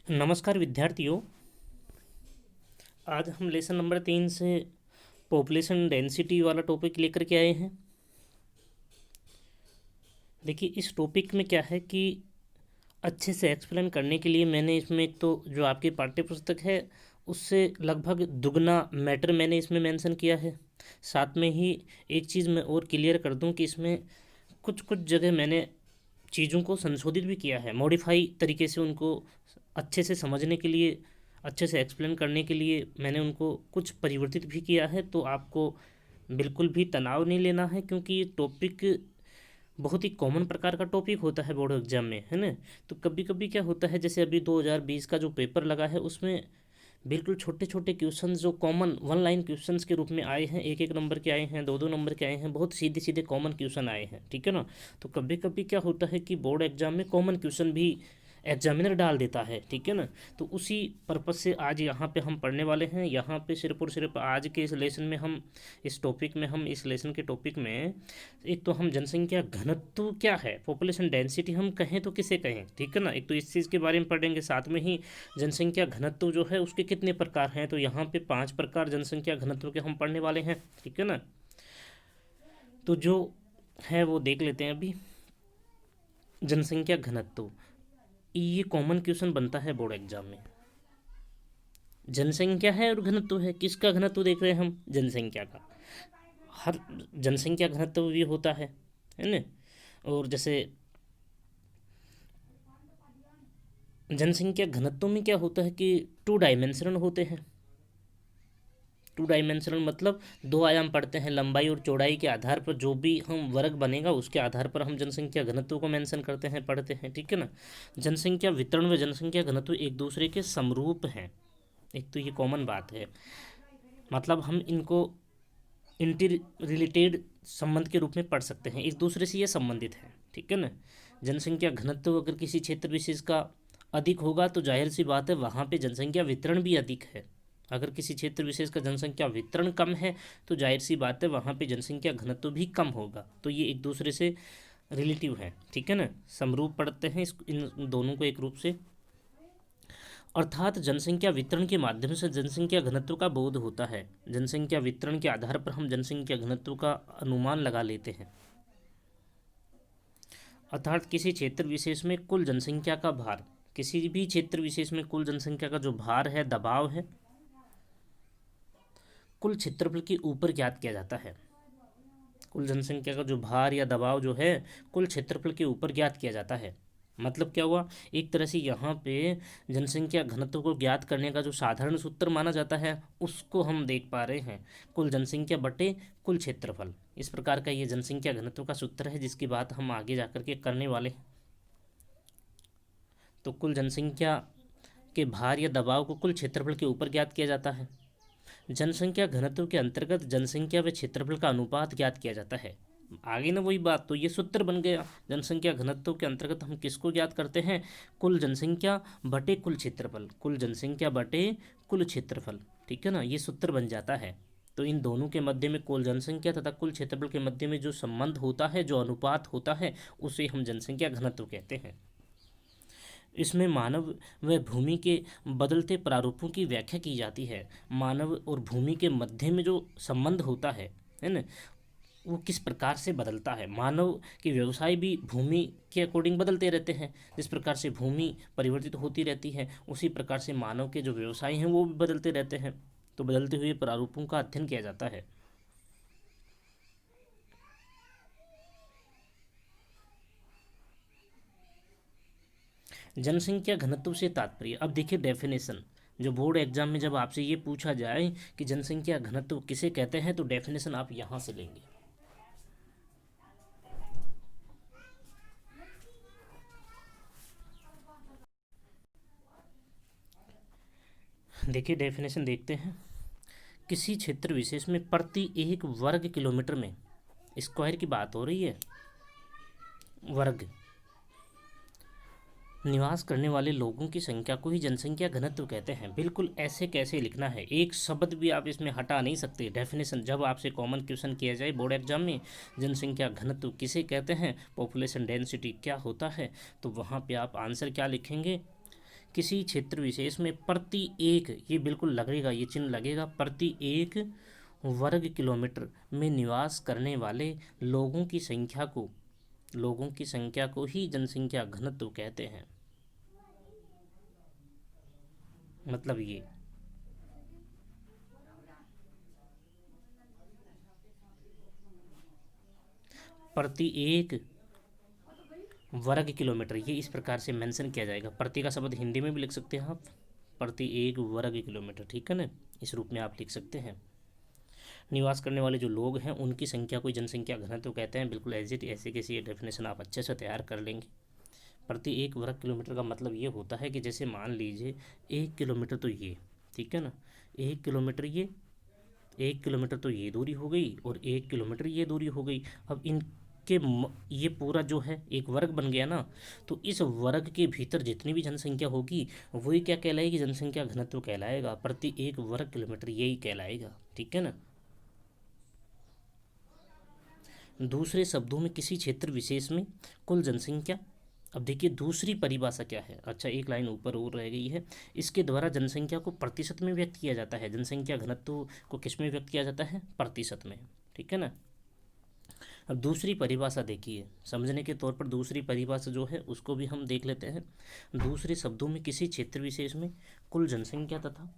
नमस्कार विद्यार्थियों। आज हम लेसन नंबर 3 से पॉपुलेशन डेंसिटी वाला टॉपिक लेकर के आए हैं। देखिए, इस टॉपिक में क्या है कि अच्छे से एक्सप्लेन करने के लिए मैंने इसमें एक तो जो आपकी पाठ्य पुस्तक है उससे लगभग दुगना मैटर मैंने इसमें मेंशन किया है। साथ में ही एक चीज़ मैं और क्लियर कर दूं कि इसमें कुछ कुछ जगह मैंने चीज़ों को संशोधित भी किया है, मॉडिफाई तरीके से उनको अच्छे से समझने के लिए, अच्छे से एक्सप्लेन करने के लिए मैंने उनको कुछ परिवर्तित भी किया है। तो आपको बिल्कुल भी तनाव नहीं लेना है, क्योंकि ये टॉपिक बहुत ही कॉमन प्रकार का टॉपिक होता है बोर्ड एग्जाम में, है ना। तो कभी कभी क्या होता है, जैसे अभी 2020 का जो पेपर लगा है उसमें बिल्कुल छोटे छोटे क्वेश्चंस जो कॉमन वन लाइन क्वेश्चंस के रूप में आए हैं, एक एक नंबर के आए हैं, दो दो नंबर के आए हैं, बहुत सीधे सीधे कॉमन क्वेश्चन आए हैं, ठीक है ना। तो कभी कभी क्या होता है कि बोर्ड एग्जाम में कॉमन क्वेश्चन भी एग्जामिनर डाल देता है, ठीक है ना। तो उसी पर्पज़ से आज यहाँ पे हम पढ़ने वाले हैं। यहाँ पे सिर्फ और सिर्फ आज के इस लेसन में हम इस टॉपिक में हम इस लेसन के टॉपिक में एक तो हम जनसंख्या घनत्व क्या है, पॉपुलेशन डेंसिटी हम कहें तो किसे कहें, ठीक है ना। एक तो इस चीज़ के बारे में पढ़ेंगे, साथ में ही जनसंख्या घनत्व जो है उसके कितने प्रकार हैं। तो यहाँ पे 5 प्रकार जनसंख्या घनत्व के हम पढ़ने वाले हैं, ठीक है ना। तो जो है वो देख लेते हैं अभी। जनसंख्या घनत्व, ये कॉमन क्वेश्चन बनता है बोर्ड एग्जाम में। जनसंख्या है और घनत्व है, किसका घनत्व देख रहे हैं हम, जनसंख्या का। हर जनसंख्या घनत्व भी होता है ना। और जैसे जनसंख्या घनत्व में क्या होता है कि टू डायमेंशनल होते हैं। टू डायमेंशनल मतलब दो आयाम पढ़ते हैं, लंबाई और चौड़ाई के आधार पर जो भी हम वर्ग बनेगा उसके आधार पर हम जनसंख्या घनत्व को मेंशन करते हैं, पढ़ते हैं, ठीक है ना। जनसंख्या वितरण व जनसंख्या घनत्व एक दूसरे के समरूप हैं, एक तो ये कॉमन बात है। मतलब हम इनको इंटर रिलेटेड संबंध के रूप में पढ़ सकते हैं, एक दूसरे से ये संबंधित है, ठीक है ना। जनसंख्या घनत्व अगर किसी क्षेत्र विशेष का अधिक होगा तो जाहिर सी बात है वहाँ पे जनसंख्या वितरण भी अधिक है। अगर किसी क्षेत्र विशेष का जनसंख्या वितरण कम है तो जाहिर सी बात है वहाँ पे जनसंख्या घनत्व भी कम होगा। तो ये एक दूसरे से रिलेटिव है, ठीक है ना। समरूप पढ़ते हैं इन दोनों को एक रूप से। अर्थात जनसंख्या वितरण के माध्यम से जनसंख्या घनत्व का बोध होता है। जनसंख्या वितरण के आधार पर हम जनसंख्या घनत्व का अनुमान लगा लेते हैं। अर्थात किसी क्षेत्र विशेष में कुल जनसंख्या का भार, किसी भी क्षेत्र विशेष में कुल जनसंख्या का जो भार है, दबाव है, कुल क्षेत्रफल के ऊपर ज्ञात किया जाता है। कुल जनसंख्या का जो भार या दबाव जो है कुल क्षेत्रफल के ऊपर ज्ञात किया जाता है। मतलब क्या हुआ, एक तरह से यहाँ पे जनसंख्या घनत्व को ज्ञात करने का जो साधारण सूत्र माना जाता है उसको हम देख पा रहे हैं, कुल जनसंख्या बटे कुल क्षेत्रफल। इस प्रकार का ये जनसंख्या घनत्व का सूत्र है जिसकी बात हम आगे जाकर के करने वाले हैं। तो कुल जनसंख्या के भार या दबाव को कुल क्षेत्रफल के ऊपर ज्ञात किया जाता है। जनसंख्या घनत्व के अंतर्गत जनसंख्या व क्षेत्रफल का अनुपात ज्ञात किया जाता है। आगे ना वही बात, तो ये सूत्र बन गया। जनसंख्या घनत्व के अंतर्गत हम किसको ज्ञात करते हैं, कुल जनसंख्या बटे कुल क्षेत्रफल, कुल जनसंख्या बटे कुल क्षेत्रफल, ठीक है ना, ये सूत्र बन जाता है। तो इन दोनों के मध्य में कुल जनसंख्या तथा कुल क्षेत्रफल के मध्य में जो संबंध होता है, जो अनुपात होता है, उसे हम जनसंख्या घनत्व कहते हैं। इसमें मानव व भूमि के बदलते प्रारूपों की व्याख्या की जाती है। मानव और भूमि के मध्य में जो संबंध होता है ना, वो किस प्रकार से बदलता है। मानव के व्यवसाय भी भूमि के अकॉर्डिंग बदलते रहते हैं। जिस प्रकार से भूमि परिवर्तित होती रहती है उसी प्रकार से मानव के जो व्यवसाय हैं वो भी बदलते रहते हैं। तो बदलते हुए प्रारूपों का अध्ययन किया जाता है। जनसंख्या घनत्व से तात्पर्य, अब देखिए डेफिनेशन, जो बोर्ड एग्जाम में जब आपसे ये पूछा जाए कि जनसंख्या घनत्व किसे कहते हैं तो डेफिनेशन आप यहाँ से लेंगे। देखिए डेफिनेशन देखते हैं। किसी क्षेत्र विशेष में प्रति एक वर्ग किलोमीटर में, स्क्वायर की बात हो रही है, वर्ग निवास करने वाले लोगों की संख्या को ही जनसंख्या घनत्व कहते हैं। बिल्कुल ऐसे कैसे लिखना है, एक शब्द भी आप इसमें हटा नहीं सकते। डेफिनेशन जब आपसे कॉमन क्वेश्चन किया जाए बोर्ड एग्जाम में, जनसंख्या घनत्व किसे कहते हैं, पॉपुलेशन डेंसिटी क्या होता है, तो वहाँ पे आप आंसर क्या लिखेंगे किसी क्षेत्र विशेष में प्रति एक, ये बिल्कुल लगेगा, ये चिन्ह लगेगा, प्रति एक वर्ग किलोमीटर में निवास करने वाले लोगों की संख्या को ही जनसंख्या घनत्व कहते हैं। मतलब ये प्रति एक वर्ग किलोमीटर, ये इस प्रकार से मेंशन किया जाएगा। प्रति का शब्द हिंदी में भी लिख सकते हैं आप, प्रति एक वर्ग किलोमीटर, ठीक है ना, इस रूप में आप लिख सकते हैं। निवास करने वाले जो लोग हैं उनकी संख्या को जनसंख्या घनत्व कहते हैं। बिल्कुल एज इट ऐसे कैसी डेफिनेशन आप अच्छे से तैयार कर लेंगे। प्रति एक वर्ग किलोमीटर का मतलब ये होता है कि जैसे मान लीजिए 1 किलोमीटर तो ये, ठीक है ना, 1 किलोमीटर ये, 1 किलोमीटर तो ये दूरी हो गई और 1 किलोमीटर ये दूरी हो गई। अब ये पूरा जो है एक वर्ग बन गया ना, तो इस वर्ग के भीतर जितनी भी जनसंख्या होगी वही क्या कहलाएगी, जनसंख्या घनत्व कहलाएगा। प्रति एक वर्ग किलोमीटर यही कहलाएगा, ठीक है ना। दूसरे शब्दों में किसी क्षेत्र विशेष में कुल जनसंख्या, अब देखिए दूसरी परिभाषा क्या है, अच्छा एक लाइन ऊपर और रह गई है। इसके द्वारा जनसंख्या को प्रतिशत में व्यक्त किया जाता है। जनसंख्या घनत्व को किस में व्यक्त किया जाता है, प्रतिशत में, ठीक है ना। अब दूसरी परिभाषा देखिए, समझने के तौर पर दूसरी परिभाषा जो है उसको भी हम देख लेते हैं। दूसरे शब्दों में किसी क्षेत्र विशेष में कुल जनसंख्या तथा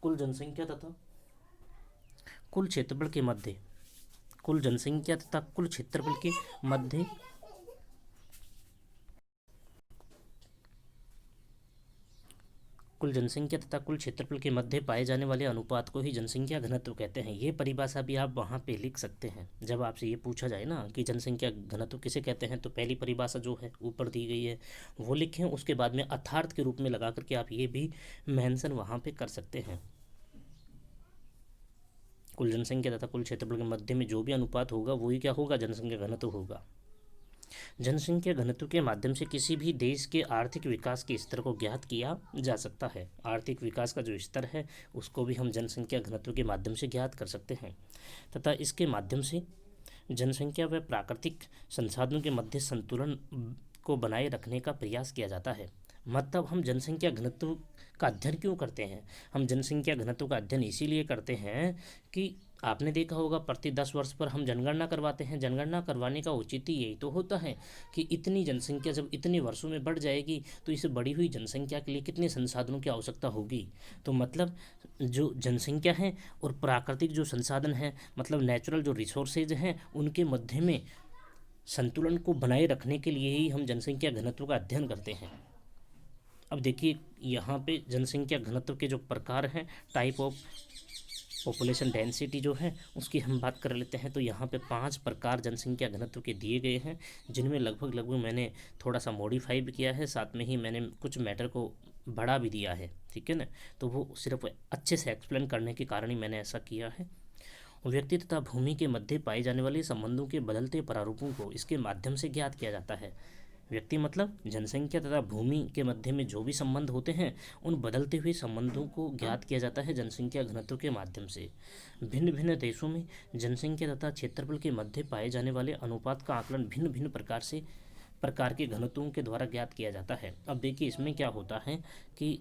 कुल क्षेत्रफल के मध्य, कुल जनसंख्या तथा कुल क्षेत्रफल के मध्य कुल जनसंख्या तथा कुल क्षेत्रफल के मध्य पाए जाने वाले अनुपात को ही जनसंख्या घनत्व कहते हैं। ये परिभाषा भी आप वहाँ पे लिख सकते हैं। जब आपसे ये पूछा जाए ना कि जनसंख्या घनत्व किसे कहते हैं, तो पहली परिभाषा जो है ऊपर दी गई है वो लिखें, उसके बाद में अर्थार्थ के रूप में लगा करके आप ये भी मेंशन वहाँ पे कर सकते हैं। कुल जनसंख्या तथा कुल क्षेत्रफल के मध्य में जो भी अनुपात होगा वही क्या होगा, जनसंख्या घनत्व होगा। जनसंख्या घनत्व के माध्यम से किसी भी देश के आर्थिक विकास के स्तर को ज्ञात किया जा सकता है। आर्थिक विकास का जो स्तर है उसको भी हम जनसंख्या घनत्व के माध्यम से ज्ञात कर सकते हैं तथा इसके माध्यम से जनसंख्या व प्राकृतिक संसाधनों के मध्य संतुलन को बनाए रखने का प्रयास किया जाता है। मतलब हम जनसंख्या घनत्व का अध्ययन क्यों करते हैं, हम जनसंख्या घनत्व का अध्ययन इसीलिए करते हैं कि आपने देखा होगा प्रति 10 वर्ष पर हम जनगणना करवाते हैं। जनगणना करवाने का औचित्य यही तो होता है कि इतनी जनसंख्या जब इतने वर्षों में बढ़ जाएगी तो इस बढ़ी हुई जनसंख्या के लिए कितने संसाधनों की आवश्यकता होगी। तो मतलब जो जनसंख्या है और प्राकृतिक जो संसाधन है, मतलब नेचुरल जो रिसोर्सेज हैं, उनके मध्य में संतुलन को बनाए रखने के लिए ही हम जनसंख्या घनत्व का अध्ययन करते हैं। अब देखिए यहाँ पे जनसंख्या घनत्व के जो प्रकार हैं, टाइप ऑफ पॉपुलेशन डेंसिटी जो है उसकी हम बात कर लेते हैं। तो यहाँ पे 5 प्रकार जनसंख्या घनत्व के दिए गए हैं, जिनमें लगभग मैंने थोड़ा सा मॉडिफाई भी किया है, साथ में ही मैंने कुछ मैटर को बढ़ा भी दिया है, ठीक है ना। तो वो सिर्फ अच्छे से एक्सप्लेन करने के कारण ही मैंने ऐसा किया है। व्यक्ति तथा भूमि के मध्य पाए जाने वाले संबंधों के बदलते प्रारूपों को इसके माध्यम से ज्ञात किया जाता है। व्यक्ति मतलब जनसंख्या तथा भूमि के मध्य में जो भी संबंध होते हैं उन बदलते हुए संबंधों को ज्ञात किया जाता है जनसंख्या घनत्व के माध्यम से। भिन्न भिन्न देशों में जनसंख्या तथा क्षेत्रफल के मध्य पाए जाने वाले अनुपात का आकलन भिन्न भिन्न प्रकार के घनत्वों के द्वारा ज्ञात किया जाता है। अब देखिए इसमें क्या होता है कि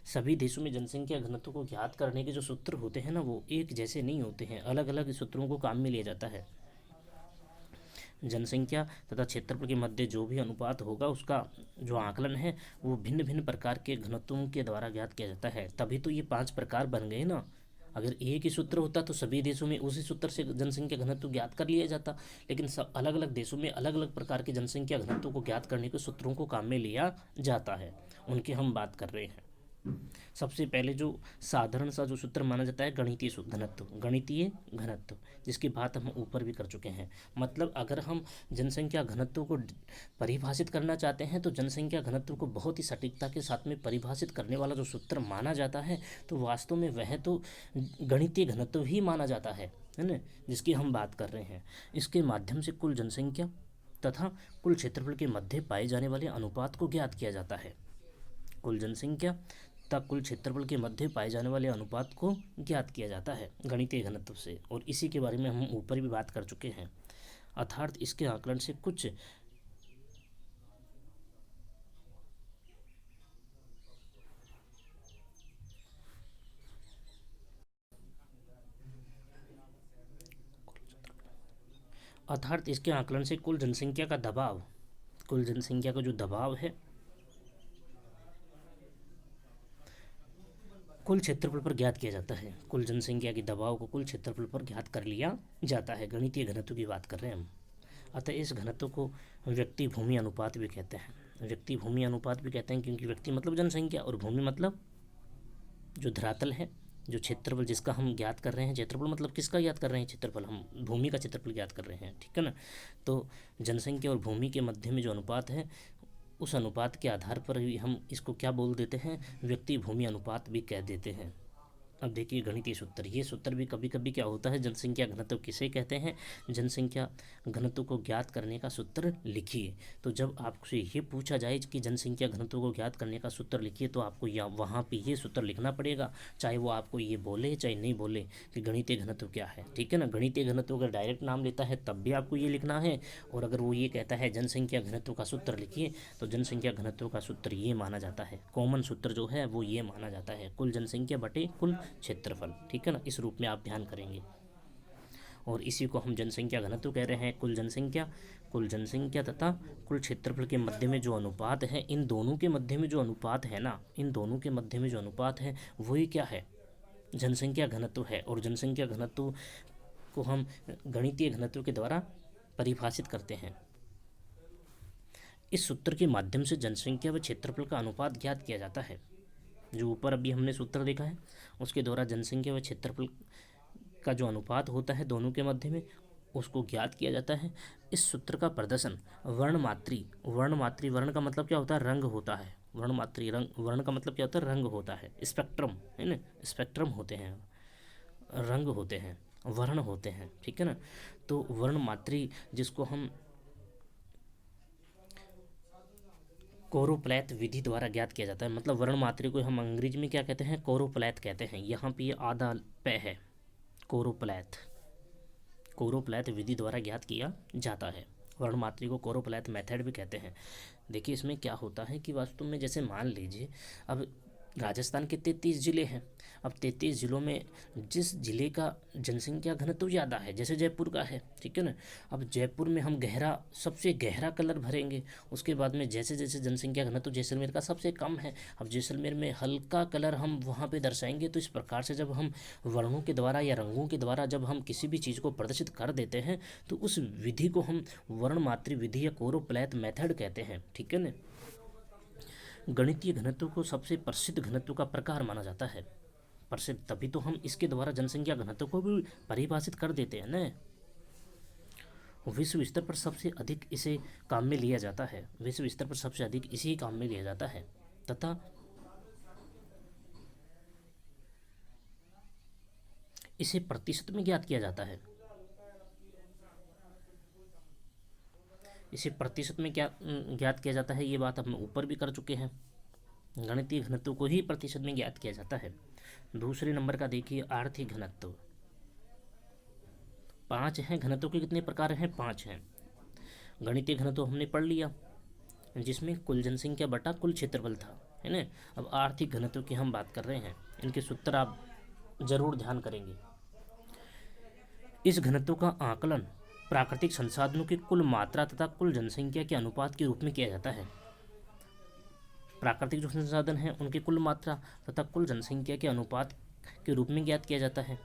सभी देशों में जनसंख्या घनत्व को ज्ञात करने के जो सूत्र होते हैं ना वो एक जैसे नहीं होते हैं, अलग अलग सूत्रों को काम में लिया जाता है। जनसंख्या तथा क्षेत्रफल के मध्य जो भी अनुपात होगा उसका जो आकलन है वो भिन्न भिन्न प्रकार के घनत्वों के द्वारा ज्ञात किया जाता है। तभी तो ये 5 प्रकार बन गए ना। अगर एक ही सूत्र होता तो सभी देशों में उसी सूत्र से जनसंख्या घनत्व ज्ञात कर लिया जाता, लेकिन सब अलग अलग देशों में अलग अलग प्रकार के जनसंख्या घनत्व को ज्ञात करने के सूत्रों को काम में लिया जाता है, उनकी हम बात कर रहे हैं। सबसे पहले जो साधारण सा जो सूत्र माना जाता है गणितीय घनत्व, जिसकी बात हम ऊपर भी कर चुके हैं। मतलब अगर हम जनसंख्या घनत्व को परिभाषित करना चाहते हैं तो जनसंख्या घनत्व को बहुत ही सटीकता के साथ में परिभाषित करने वाला जो सूत्र माना जाता है तो वास्तव में वह तो गणितीय घनत्व ही माना जाता है ना, जिसकी हम बात कर रहे हैं। इसके माध्यम से कुल जनसंख्या तथा कुल क्षेत्रफल के मध्य पाए जाने वाले अनुपात को ज्ञात किया जाता है। कुल जनसंख्या तथा कुल क्षेत्रफल के मध्य पाए जाने वाले अनुपात को ज्ञात किया जाता है गणितीय घनत्व से, और इसी के बारे में हम ऊपर भी बात कर चुके हैं। अर्थात इसके आकलन से कुछ अर्थात इसके आकलन से कुल जनसंख्या का दबाव, कुल जनसंख्या का जो दबाव है कुल क्षेत्रफल पर ज्ञात किया जाता है। कुल जनसंख्या के दबाव को कुल क्षेत्रफल पर ज्ञात कर लिया जाता है। गणितीय घनत्व की बात कर रहे हैं हम। अतः इस घनत्व को व्यक्ति भूमि अनुपात भी कहते हैं। व्यक्ति भूमि अनुपात भी कहते हैं क्योंकि व्यक्ति मतलब जनसंख्या और भूमि मतलब जो धरातल है, जो क्षेत्रफल जिसका हम ज्ञात कर रहे हैं। क्षेत्रफल मतलब किसका ज्ञात कर रहे हैं? क्षेत्रफल, हम भूमि का क्षेत्रफल ज्ञात कर रहे हैं, ठीक है ना। तो जनसंख्या और भूमि के मध्य में जो अनुपात है, उस अनुपात के आधार पर ही हम इसको क्या बोल देते हैं? व्यक्ति भूमि अनुपात भी कह देते हैं। अब देखिए गणितीय सूत्र, ये सूत्र भी कभी कभी क्या होता है, जनसंख्या घनत्व किसे कहते हैं? जनसंख्या घनत्व को ज्ञात करने का सूत्र लिखिए। तो जब आपसे ये पूछा जाए कि जनसंख्या घनत्व को ज्ञात करने का सूत्र लिखिए, तो आपको या वहाँ पे ये सूत्र लिखना पड़ेगा, चाहे वो आपको ये बोले चाहे नहीं बोले कि गणितीय घनत्व क्या है, ठीक है ना। गणितीय घनत्व अगर डायरेक्ट नाम लेता है तब भी आपको ये लिखना है, और अगर वो ये कहता है जनसंख्या घनत्व का सूत्र लिखिए, तो जनसंख्या घनत्व का सूत्र ये माना जाता है, कॉमन सूत्र जो है वो ये माना जाता है, कुल जनसंख्या बटे कुल क्षेत्रफल, ठीक है ना। इस रूप में आप ध्यान करेंगे, और इसी को हम जनसंख्या घनत्व कह रहे हैं। कुल जनसंख्या तथा कुल क्षेत्रफल के मध्य में जो अनुपात है, इन दोनों के मध्य में जो अनुपात है ना, इन दोनों के मध्य में जो अनुपात है वही क्या है? जनसंख्या घनत्व है। और जनसंख्या घनत्व को हम गणितीय घनत्व के द्वारा परिभाषित करते हैं। इस सूत्र के माध्यम से जनसंख्या व क्षेत्रफल का अनुपात ज्ञात किया जाता है। जो ऊपर अभी हमने सूत्र देखा है, उसके द्वारा जनसंख्या व क्षेत्रफल का जो अनुपात होता है दोनों के मध्य में, उसको ज्ञात किया जाता है। इस सूत्र का प्रदर्शन वर्णमात्री, वर्ण का मतलब क्या होता है? रंग होता है। वर्णमात्री रंग, वर्ण का मतलब क्या होता है? रंग होता है। स्पेक्ट्रम है ना, स्पेक्ट्रम होते हैं, रंग होते हैं, वर्ण होते हैं, ठीक है ना। तो वर्णमात्री जिसको हम कोरोप्लैत विधि द्वारा ज्ञात किया जाता है। मतलब वर्णमात्री को हम अंग्रेजी में क्या कहते हैं? कोरोप्लैत कहते हैं। यहाँ पे ये आधा पे है, कोरोप्लैत विधि द्वारा ज्ञात किया जाता है। वर्णमात्री को कोरोप्लैत मेथड भी कहते हैं। देखिए इसमें क्या होता है कि वास्तव में जैसे मान लीजिए अब राजस्थान के 33 ज़िले हैं। अब 33 ज़िलों में जिस ज़िले का जनसंख्या घनत्व ज़्यादा है, जैसे जयपुर का है, ठीक है ना। अब जयपुर में हम सबसे गहरा कलर भरेंगे। उसके बाद में जैसे जैसे जनसंख्या घनत्व जैसलमेर का सबसे कम है, अब जैसलमेर में हल्का कलर हम वहाँ पे दर्शाएंगे। तो इस प्रकार से जब हम वर्णों के द्वारा या रंगों के द्वारा जब हम किसी भी चीज़ को प्रदर्शित कर देते हैं, तो उस विधि को हम वर्णमात्री विधि या कोरोप्लैत मेथड कहते हैं, ठीक है ना। गणितीय घनत्व को सबसे प्रसिद्ध घनत्व का प्रकार माना जाता है। प्रसिद्ध तभी तो हम इसके द्वारा जनसंख्या घनत्व को भी परिभाषित कर देते हैं ना। विश्व स्तर पर सबसे अधिक इसे काम में लिया जाता है। विश्व स्तर पर सबसे अधिक इसी काम में लिया जाता है तथा इसे प्रतिशत में ज्ञात किया जाता है। इसे प्रतिशत में क्या ज्ञात किया जाता है, ये बात हम ऊपर भी कर चुके हैं। गणितीय घनत्व को ही प्रतिशत में ज्ञात किया जाता है। दूसरे नंबर का देखिए आर्थिक घनत्व। 5 हैं। घनत्व के कितने प्रकार हैं? 5 हैं। गणितीय घनत्व हमने पढ़ लिया, जिसमें कुल जनसंख्या बटा कुल क्षेत्रफल था, है ना। अब आर्थिक घनत्व की हम बात कर रहे हैं। इनके सूत्र आप जरूर ध्यान करेंगे। इस घनत्व का आकलन प्राकृतिक संसाधनों की कुल मात्रा तथा कुल जनसंख्या के अनुपात के रूप में किया जाता है। प्राकृतिक जो संसाधन हैं उनकी कुल मात्रा तथा कुल जनसंख्या के अनुपात के रूप में ज्ञात किया जाता है।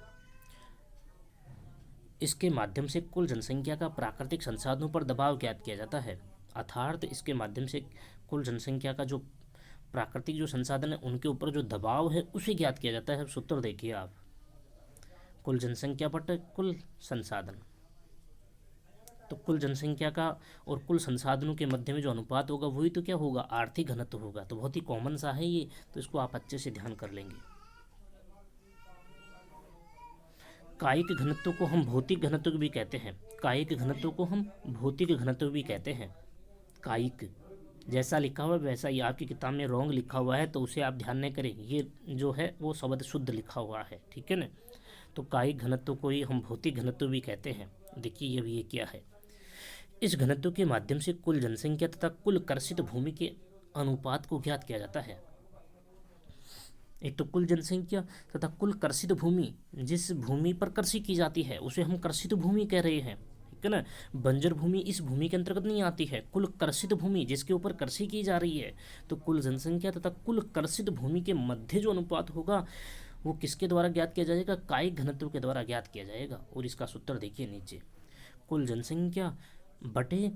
इसके माध्यम से कुल जनसंख्या का प्राकृतिक संसाधनों पर दबाव ज्ञात किया जाता है। अर्थात इसके माध्यम से कुल जनसंख्या का जो प्राकृतिक जो संसाधन है उनके ऊपर जो दबाव है उसे ज्ञात किया जाता है। अब सूत्र देखिए आप, कुल जनसंख्या बटे कुल संसाधन। तो कुल जनसंख्या का और कुल संसाधनों के मध्य में जो अनुपात होगा वही तो क्या होगा? आर्थिक घनत्व होगा। तो बहुत ही कॉमन सा है ये, तो इसको आप अच्छे से ध्यान कर लेंगे। कायिक घनत्व को हम भौतिक घनत्व भी कहते हैं। कायिक घनत्व को हम भौतिक घनत्व भी कहते हैं। कायिक जैसा लिखा हुआ है वैसा ही, आपकी किताब में रॉन्ग लिखा हुआ है तो उसे आप ध्यान नहीं करें, ये जो है वो शब्द शुद्ध लिखा हुआ है, ठीक है ना। तो कायिक घनत्व को ही हम भौतिक घनत्व भी कहते हैं। देखिए ये क्या है। इस घनत्व के माध्यम से कुल जनसंख्या तथा कुल कर्षित भूमि के अनुपात को ज्ञात किया जाता है। एक तो कुल जनसंख्या तथा कुल कर्षित भूमि, जिस भूमि पर कृषि की जाती है उसे हम कर्षित भूमि कह रहे हैं, ठीक है ना। बंजर भूमि इस भूमि के अंतर्गत नहीं आती है। कुल कर्षित भूमि जिसके ऊपर कृषि की जा रही है, तो कुल जनसंख्या तथा कुल कर्षित भूमि के मध्य जो अनुपात होगा वो किसके द्वारा ज्ञात किया जाएगा, कायिक घनत्व के द्वारा ज्ञात किया जाएगा। और इसका सूत्र देखिए नीचे, कुल जनसंख्या बटे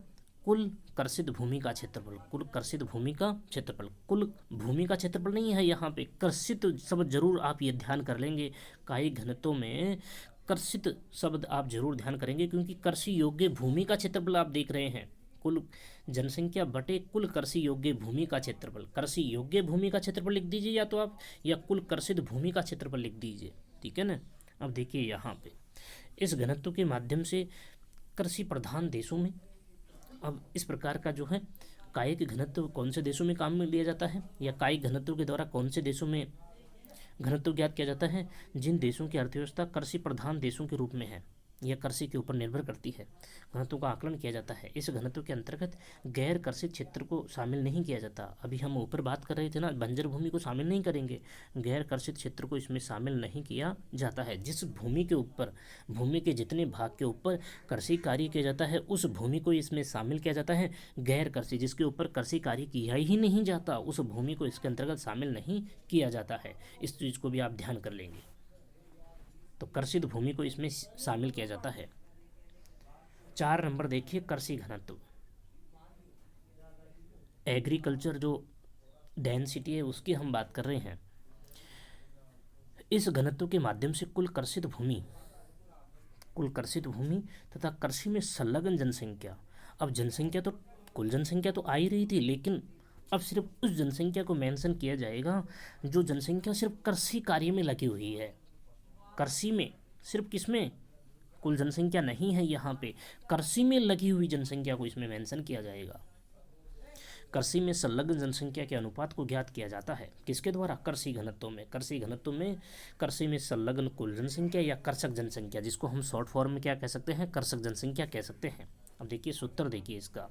कुल कर्षित भूमि का क्षेत्रफल, कुल कर्षित भूमि का क्षेत्रफल, कुल भूमि का क्षेत्रफल नहीं है यहाँ पे, कर्षित शब्द जरूर आप ये ध्यान कर लेंगे। कायिक घनत्व में कर्षित शब्द आप जरूर ध्यान करेंगे, क्योंकि कृषि योग्य भूमि का क्षेत्रफल आप देख रहे हैं, कुल जनसंख्या बटे कुल कृषि योग्य भूमि का क्षेत्रफल। कृषि योग्य भूमि का क्षेत्रफल लिख दीजिए या तो आप, या कुल कर्षित भूमि का क्षेत्रफल लिख दीजिए, ठीक है ना। अब देखिए यहाँ पे इस घनत्व के माध्यम से कृषि प्रधान देशों में, अब इस प्रकार का जो है कायिक घनत्व कौन से देशों में काम में लिया जाता है, या कायिक घनत्व के द्वारा कौन से देशों में घनत्व ज्ञात किया जाता है, जिन देशों की अर्थव्यवस्था कृषि प्रधान देशों के रूप में है या कृषि के ऊपर निर्भर करती है, घनत्व का आकलन किया जाता है। इस घनत्व के अंतर्गत गैर कृषित क्षेत्र को शामिल नहीं किया जाता। अभी हम ऊपर बात कर रहे थे ना, बंजर भूमि को शामिल नहीं करेंगे, गैर कृषित क्षेत्र को इसमें शामिल नहीं किया जाता है। जिस भूमि के ऊपर, भूमि के जितने भाग के ऊपर कृषि कार्य किया जाता है उस भूमि को इसमें शामिल किया जाता है। गैर कृषि जिसके ऊपर कृषि कार्य किया ही नहीं जाता उस भूमि को इसके अंतर्गत शामिल नहीं किया जाता है। इस चीज़ को भी आप ध्यान कर लेंगे। तो कर्षित भूमि को इसमें शामिल किया जाता है। 4 नंबर देखिए, कृषि घनत्व। एग्रीकल्चर जो डेंसिटी है उसकी हम बात कर रहे हैं। इस घनत्व के माध्यम से कुल कर्षित भूमि तथा कृषि में संलग्न जनसंख्या, अब जनसंख्या तो कुल जनसंख्या तो आ ही रही थी, लेकिन अब सिर्फ उस जनसंख्या को मेंशन किया जाएगा जो जनसंख्या सिर्फ कृषि कार्य में लगी हुई है। कृषि में सिर्फ, किसमें, कुल जनसंख्या नहीं है यहाँ पे, कृषि में लगी हुई जनसंख्या को इसमें मेंशन किया जाएगा। कृषि में संलग्न जनसंख्या के अनुपात को ज्ञात किया जाता है किसके द्वारा, कृषि घनत्व में। कृषि में संलग्न कुल जनसंख्या या कृषक जनसंख्या, जिसको हम शॉर्ट फॉर्म में क्या कह सकते हैं, कृषक जनसंख्या कह सकते हैं। अब देखिए सूत्र देखिए इसका,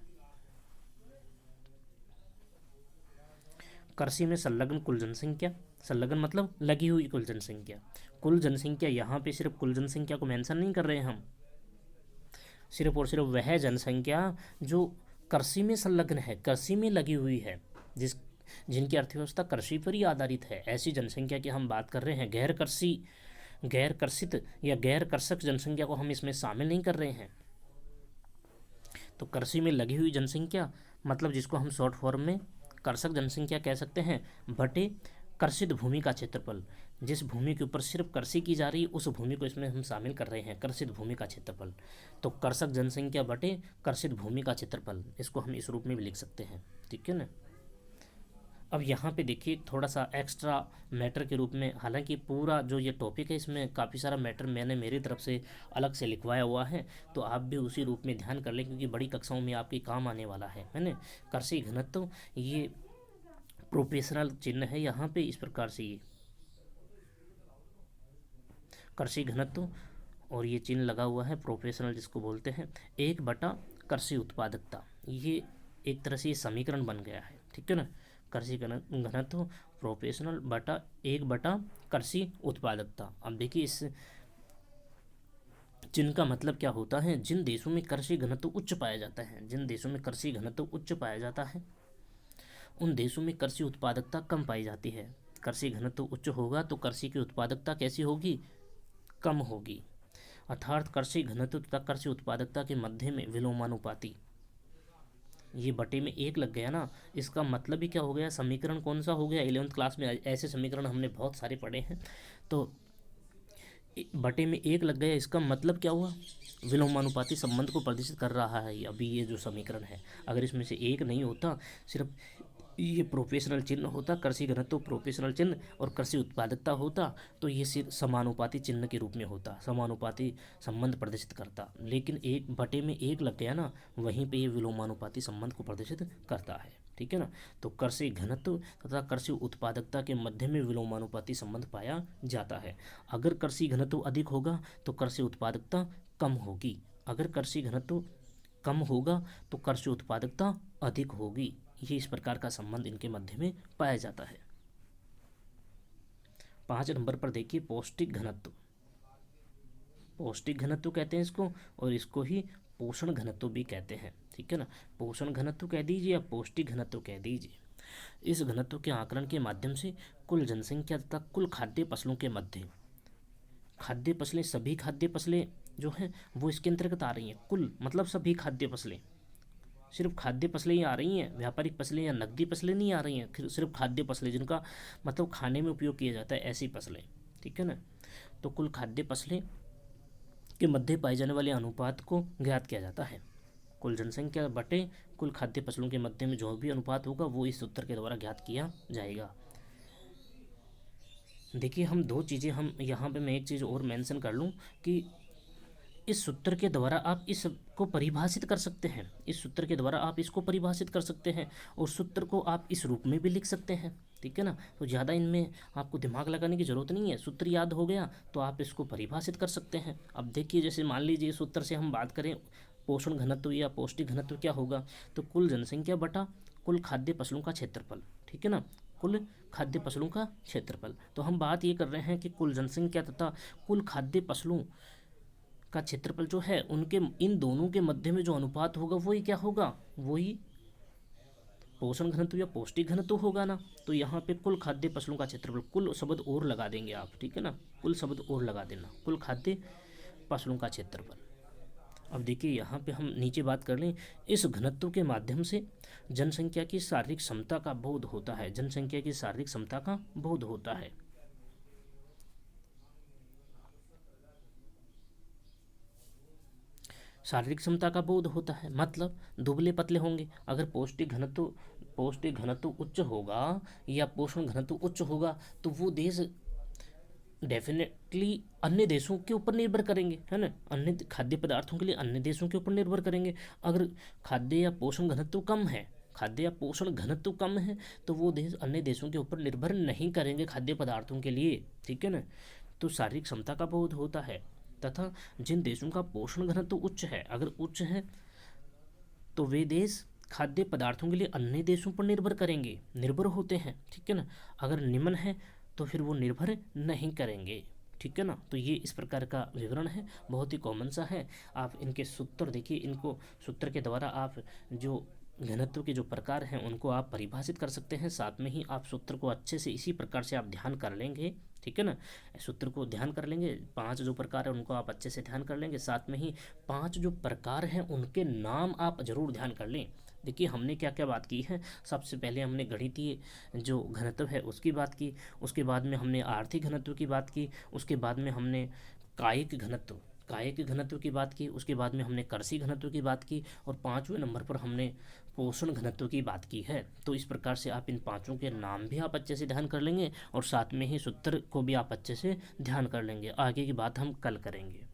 कृषि में संलग्न कुल जनसंख्या, संलग्न मतलब लगी हुई कुल जनसंख्या। कुल जनसंख्या यहाँ पे सिर्फ कुल जनसंख्या को मेंशन नहीं कर रहे हैं हम, सिर्फ और सिर्फ वह जनसंख्या जो कृषि में संलग्न है, कृषि में लगी हुई है, जिनकी अर्थव्यवस्था कृषि पर ही आधारित है, ऐसी जनसंख्या की हम बात कर रहे हैं। गैर कृषित या गैर कृषक जनसंख्या को हम इसमें शामिल नहीं कर रहे हैं। तो कृषि में लगी हुई जनसंख्या मतलब जिसको हम शॉर्ट फॉर्म में कृषक जनसंख्या कह सकते हैं, बटे कृषित भूमि का क्षेत्रफल। जिस भूमि के ऊपर सिर्फ कृषि की जा रही है उस भूमि को इसमें हम शामिल कर रहे हैं, कृषित भूमि का क्षेत्रफल। तो कृषक जनसंख्या बटे कृषित भूमि का क्षेत्रफल, इसको हम इस रूप में भी लिख सकते हैं, ठीक है ना। अब यहाँ पे देखिए थोड़ा सा एक्स्ट्रा मैटर के रूप में, हालांकि पूरा जो ये टॉपिक है इसमें काफ़ी सारा मैटर मैंने मेरी तरफ से अलग से लिखवाया हुआ है, तो आप भी उसी रूप में ध्यान कर लें, क्योंकि बड़ी कक्षाओं में आपके काम आने वाला है ना। कृषि घनत्व ये प्रोपोर्शनल चिन्ह है यहाँ पे, इस प्रकार से ये कृषि घनत्व और ये चिन्ह लगा हुआ है प्रोपोर्शनल जिसको बोलते हैं, 1/, कृषि उत्पादकता, ये एक तरह से ये समीकरण बन गया है, ठीक है ना। कृषि घनत्व प्रोपोर्शनल बटा 1/, कृषि उत्पादकता। अब देखिए इस चिन्ह का मतलब क्या होता है, जिन देशों में कृषि घनत्व उच्च पाया जाता है, जिन देशों में कृषि घनत्व उच्च पाया जाता है उन देशों में कृषि उत्पादकता कम पाई जाती है। कृषि घनत्व उच्च होगा तो कृषि की उत्पादकता कैसी होगी, कम होगी। अर्थात कृषि घनत्व तथा कृषि उत्पादकता के मध्य में विलोमानुपाती, ये बटे में 1 लग गया ना, इसका मतलब ही क्या हो गया, समीकरण कौन सा हो गया, 11th क्लास में ऐसे समीकरण हमने बहुत सारे पढ़े हैं। तो बटे में 1 लग गया, इसका मतलब क्या हुआ, विलोमानुपाती संबंध को प्रदर्शित कर रहा है अभी ये जो समीकरण है। अगर इसमें से 1 नहीं होता, सिर्फ ये प्रोपोर्शनल चिन्ह होता, कृषि घनत्व प्रोपोर्शनल चिन्ह और कृषि उत्पादकता होता, तो ये सिर्फ समानुपाती चिन्ह के रूप में होता, समानुपाती संबंध प्रदर्शित करता। लेकिन 1/1 लग गया ना, वहीं पे ये विलोमानुपाती संबंध को प्रदर्शित करता है, ठीक है ना। तो कृषि घनत्व तथा कृषि उत्पादकता के मध्य में विलोमानुपाती संबंध पाया जाता है। अगर कृषि घनत्व अधिक होगा तो कृषि उत्पादकता कम होगी, अगर कृषि घनत्व कम होगा तो कृषि उत्पादकता अधिक होगी। ये इस प्रकार का संबंध इनके मध्य में पाया जाता है। 5 नंबर पर देखिए पौष्टिक घनत्व। पौष्टिक घनत्व कहते हैं इसको, और इसको ही पोषण घनत्व भी कहते हैं, ठीक है ना। पोषण घनत्व कह दीजिए या पौष्टिक घनत्व कह दीजिए। इस घनत्व के आकलन के माध्यम से कुल जनसंख्या तथा कुल खाद्य फसलों के मध्य, खाद्य फसलें, सभी खाद्य फसलें जो हैं वो इसके अंतर्गत आ रही हैं। कुल मतलब सभी खाद्य फसलें, सिर्फ खाद्य फसलें ही आ रही हैं, व्यापारिक फसलें या नकदी फसलें नहीं आ रही हैं, सिर्फ खाद्य फसलें जिनका मतलब खाने में उपयोग किया जाता है, ऐसी फसलें, ठीक है ना। तो कुल खाद्य फसलें के मध्य पाए जाने वाले अनुपात को ज्ञात किया जाता है। कुल जनसंख्या बटे कुल खाद्य फसलों के मध्य में जो भी अनुपात होगा वो इस सूत्र के द्वारा ज्ञात किया जाएगा। देखिए हम दो चीज़ें, हम यहाँ पे मैं एक चीज़ और मेंशन कर लूँ कि इस सूत्र के द्वारा आप इसको परिभाषित कर सकते हैं, इस सूत्र के द्वारा आप इसको परिभाषित कर सकते हैं और सूत्र को आप इस रूप में भी लिख सकते हैं, ठीक है ना। तो ज़्यादा इनमें आपको दिमाग लगाने की ज़रूरत नहीं है, सूत्र याद हो गया तो आप इसको परिभाषित कर सकते हैं। अब देखिए जैसे मान लीजिए सूत्र से हम बात करें पोषण घनत्व या पौष्टिक घनत्व क्या होगा, तो कुल जनसंख्या बटा कुल खाद्य फसलों का क्षेत्रफल, ठीक है ना, कुल खाद्य फसलों का क्षेत्रफल। तो हम बात ये कर रहे हैं कि कुल जनसंख्या तथा कुल खाद्य फसलों का क्षेत्रफल जो है उनके इन दोनों के मध्य में जो अनुपात होगा वही क्या होगा, वही पोषण घनत्व या पौष्टिक घनत्व होगा ना। तो यहाँ पे कुल खाद्य फसलों का क्षेत्रफल, कुल शब्द और लगा देंगे आप, ठीक है ना, कुल शब्द और लगा देना, कुल खाद्य फसलों का क्षेत्रफल। अब देखिए यहाँ पे हम नीचे बात कर लें, इस घनत्व के माध्यम से जनसंख्या की शारीरिक क्षमता का बोध होता है, जनसंख्या की शारीरिक क्षमता का बोध होता है। शारीरिक क्षमता का बोध होता है मतलब दुबले पतले होंगे। अगर पौष्टिक घनत्व उच्च होगा या पोषण घनत्व उच्च होगा तो वो देश डेफिनेटली अन्य देशों के ऊपर निर्भर करेंगे, है ना, अन्य खाद्य पदार्थों के लिए अन्य देशों के ऊपर निर्भर करेंगे। अगर खाद्य या पोषण घनत्व कम है, खाद्य या पोषण घनत्व कम है तो वो देश अन्य देशों के ऊपर निर्भर नहीं करेंगे खाद्य पदार्थों के लिए, ठीक है ना। तो शारीरिक क्षमता का बोध होता है तथा जिन देशों का पोषण घनत्व उच्च है, अगर उच्च है तो वे देश खाद्य पदार्थों के लिए अन्य देशों पर निर्भर करेंगे, निर्भर होते हैं, ठीक है ना। अगर निम्न है तो फिर वो निर्भर नहीं करेंगे, ठीक है ना। तो ये इस प्रकार का विवरण है, बहुत ही कॉमन सा है। आप इनके सूत्र देखिए, इनको सूत्र के द्वारा आप जो घनत्व के जो प्रकार हैं उनको आप परिभाषित कर सकते हैं, साथ में ही आप सूत्र को अच्छे से इसी प्रकार से आप ध्यान कर लेंगे, ठीक है ना। सूत्र को ध्यान कर लेंगे, 5 जो प्रकार है उनको आप अच्छे से ध्यान कर लेंगे, साथ में ही 5 जो प्रकार हैं उनके नाम आप जरूर ध्यान कर लें। देखिए हमने क्या क्या बात की है, सबसे पहले हमने गणितीय जो घनत्व है उसकी बात की, उसके बाद में हमने आर्थिक घनत्व की बात की, उसके बाद में हमने कायिक घनत्व की बात की, उसके बाद में हमने कृषि घनत्व की बात की और 5वें नंबर पर हमने पोषण घनत्व की बात की है। तो इस प्रकार से आप इन 5 के नाम भी आप अच्छे से ध्यान कर लेंगे और साथ में ही सूत्र को भी आप अच्छे से ध्यान कर लेंगे। आगे की बात हम कल करेंगे।